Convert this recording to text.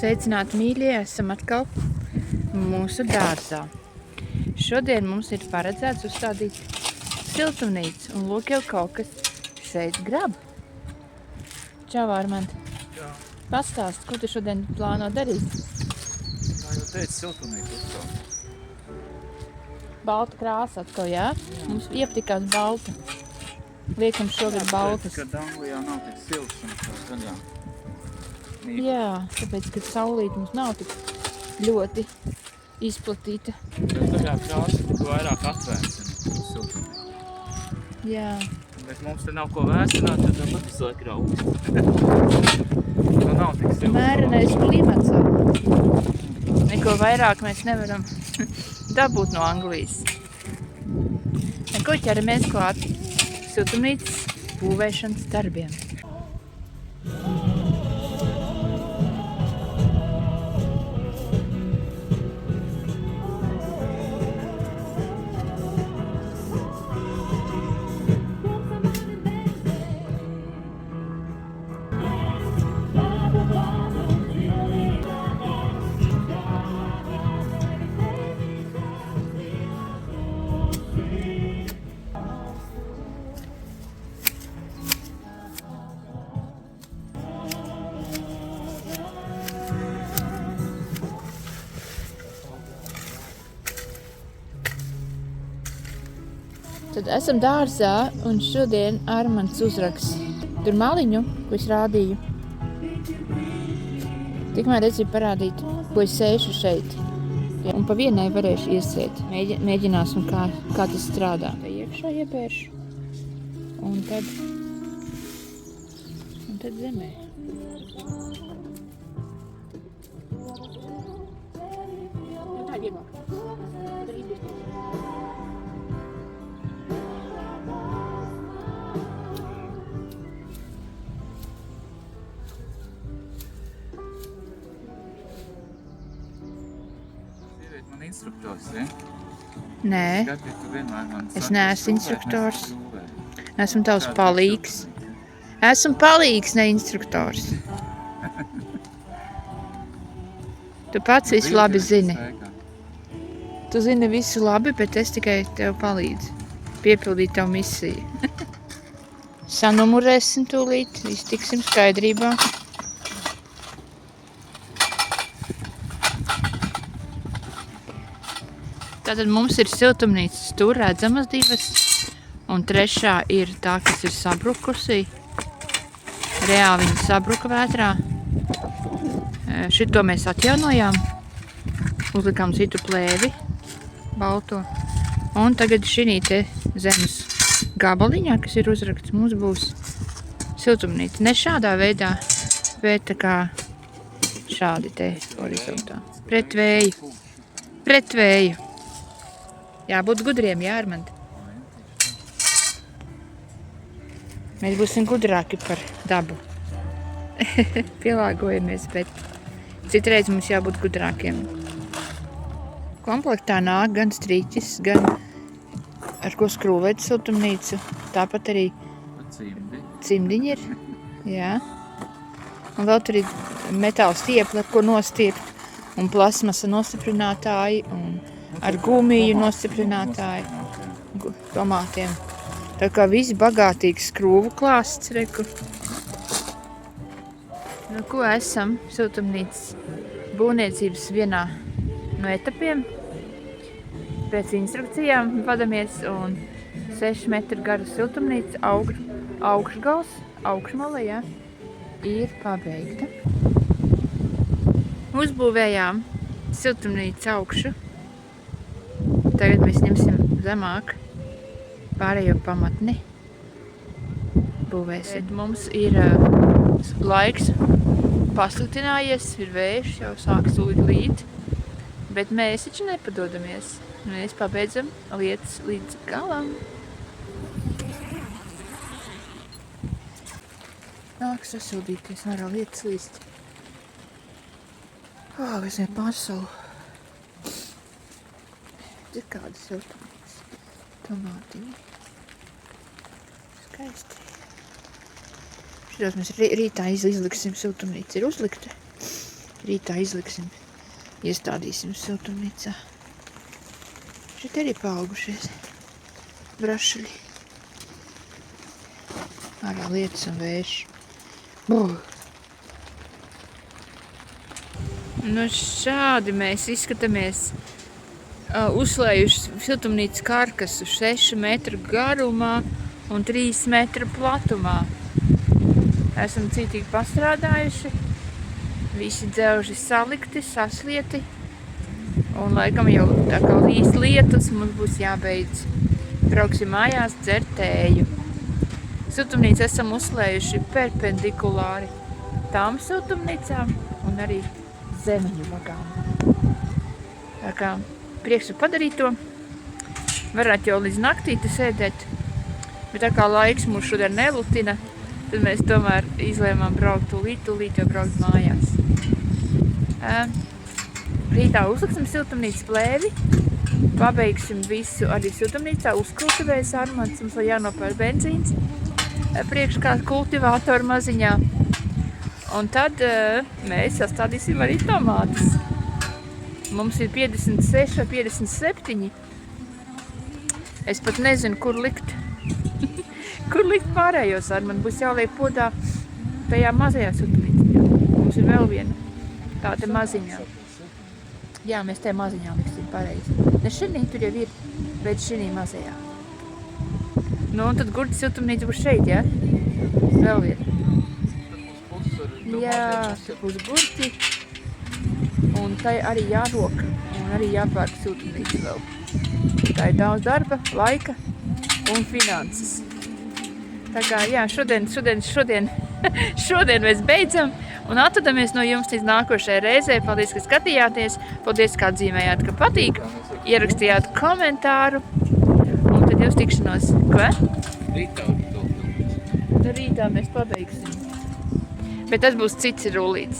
Sveicināti mīļie, esam atkal mūsu dārzā. Šodien mums ir paredzēts uzstādīt siltumnīcu, un lūk jau kaut kas šeit grab. Čau, Armand. Jā. Pastāst, ko tu šodien plāno darīt? Kā jau teicu, siltumnīcu uzstādīt. Balta krāsa atkal, jā? Mums iepatikās balta. Liekam šogad baltas. Kad Anglijā nav tik silts un tā zaļā. Jā, tāpēc, ka saulīte mums nav tik ļoti izplatīta. Bet zaļā krāsa tik vairāk atvēsina siltumnīcu. Jā. Bet mums te nav ko vēsināt, tad tāpat visu laiku ir augsts. Tā nav tik silts. Mērenais klimats. Neko vairāk mēs nevaram dabūt no Anglijas. Neko ķeramies klāt siltumnīcas būvēšanas darbiem. Tad esam dārzā, un šodien Armands uzraks tur maliņu, ko es rādīju. Tikmēr es gribu parādīt, ko es sēšu šeit. Un pa vienai varēšu iesēt. Mēģināsim, kā tas strādā. Iekšā iepēršu. Un tad zemē. Tā ir vieglāk. Man instruktors, ja? Nē, Skaties, tu vienmēr man es saki, neesmu skrūvē, instruktors. neskrūvē. Esmu tavs Kāds palīgs. siltumnīca? Esmu palīgs, ne instruktors. Tu pats visu labi zini. Tu zini visu labi, bet es tikai tev palīdzu piepildīt tavu misiju. Sanumurēsim tūlīt, iztiksim skaidrībā. Tātad mums ir siltumnīcas tur redzamas divas, un trešā ir tā, kas ir sabrukusī. Reāli viņa sabruka vētrā. Šito mēs atjaunojām. Uzlikām citu plēvi, balto. Un tagad šī te zemes gabaliņā, kas ir uzrakts, mums būs siltumnīca. Ne šādā veidā, bet tā kā šādi te horizontā. Pret vēju. Pret vēju. Jābūt gudriem, jā, Armand. Mēs būsim gudrāki par dabu. Pielāgojamies, bet citreiz mums jābūt gudrākiem. Komplektā nāk gan strīķis, gan ar ko skrūvēt siltumnīcu. Tāpat arī cimdiņi ir. Jā. Un vēl tur ir metāla stiepla, ar ko nostiept. Un plasmasa nostiprinātāji. Un ar gumiju nostiprinātāju. Tomātiem. Tā kā viss bagātīgs skrūvu klāsts, reku. Nu, ko esam siltumnīcas būvniecības vienā no etapiem. Pēc instrukcijām vadamies un 6 metru gara siltumnīca augšgals, augšmala, jā, ir pabeigta. Uzbūvējām siltumnīcu augšu. Tagad mēs ņemsim zemāk pārējo pamatni. Būvēsim. Mums ir laiks pasliktinājies, ir vējš, jau sāk līt, bet mēs taču nepadodamies. Mēs pabeidzam lietas līdz galam. Nāk sasildīties, varā lietas līst. Es vien pārsalu. Ir kāda siltumnīca. Tomātiņi. Skaisti. Šitos mēs rītā izliksim, siltumnīca ir uzlikta. Rītā izliksim, iestādīsim siltumnīcā. Šeit arī paaugušies brašuļi. Ārā lietus un vējš. Nu šādi mēs izskatāmies uzslējuši siltumnīcas karkasu 6 metru garumā un 3 metru platumā. Esam citīgi pastrādājuši. Visi dzelži salikti, saslieti. Un laikam jau tā kā līs lietus, mums būs jābeidz. Brauksim mājās dzert tēju. Siltumnīcu esam uzslējuši perpendikulāri tām siltumnīcām un arī zemeņu vagām. Tā kā prieks var padarīt to. Varētu jau līdz naktīte sēdēt, bet tā kā laiks mūs šodien nelutina, tad mēs tomēr izlēmām braukt tūlīt jau braukt mājās. Rītā uzliksim siltumnīcas plēvi, pabeigsim visu arī siltumnīcā, uzkultivējas Armands, mums vēl jānopēr benzīns, priekškā kultivātoru maziņā. Un tad mēs sastādīsim arī tomātus. Mums ir 56 vai 57. Es pat nezinu, kur likt. Kur likt pārējos Armand? Būs jāliek podā tajā mazajā siltumnīcā. Mums ir vēl viena tāda maziņā. Jā, mēs tajā maziņā liksim pareizi. Ne šinī tur jau ir, bet šinī mazajā. Nu, un tad gurķa siltumnīca būs šeit, ja? Vēl viena. Jā, būs gurķi. Un tai arī jārok. Un arī jāpērk siltumnīca vēl. Tā ir daudz darba, laika un finanses. Tā kā, jā, šodien mēs beidzam un atvadamies no jums līdz nākošajai reizei. Paldies, ka skatījāties. Paldies, kā atzīmējāt, ka patīk. Ierakstījāt komentāru. Un tad jūs tikšanos. Ko? Rītā mēs pabeigsim. Bet tas būs cits rullīts.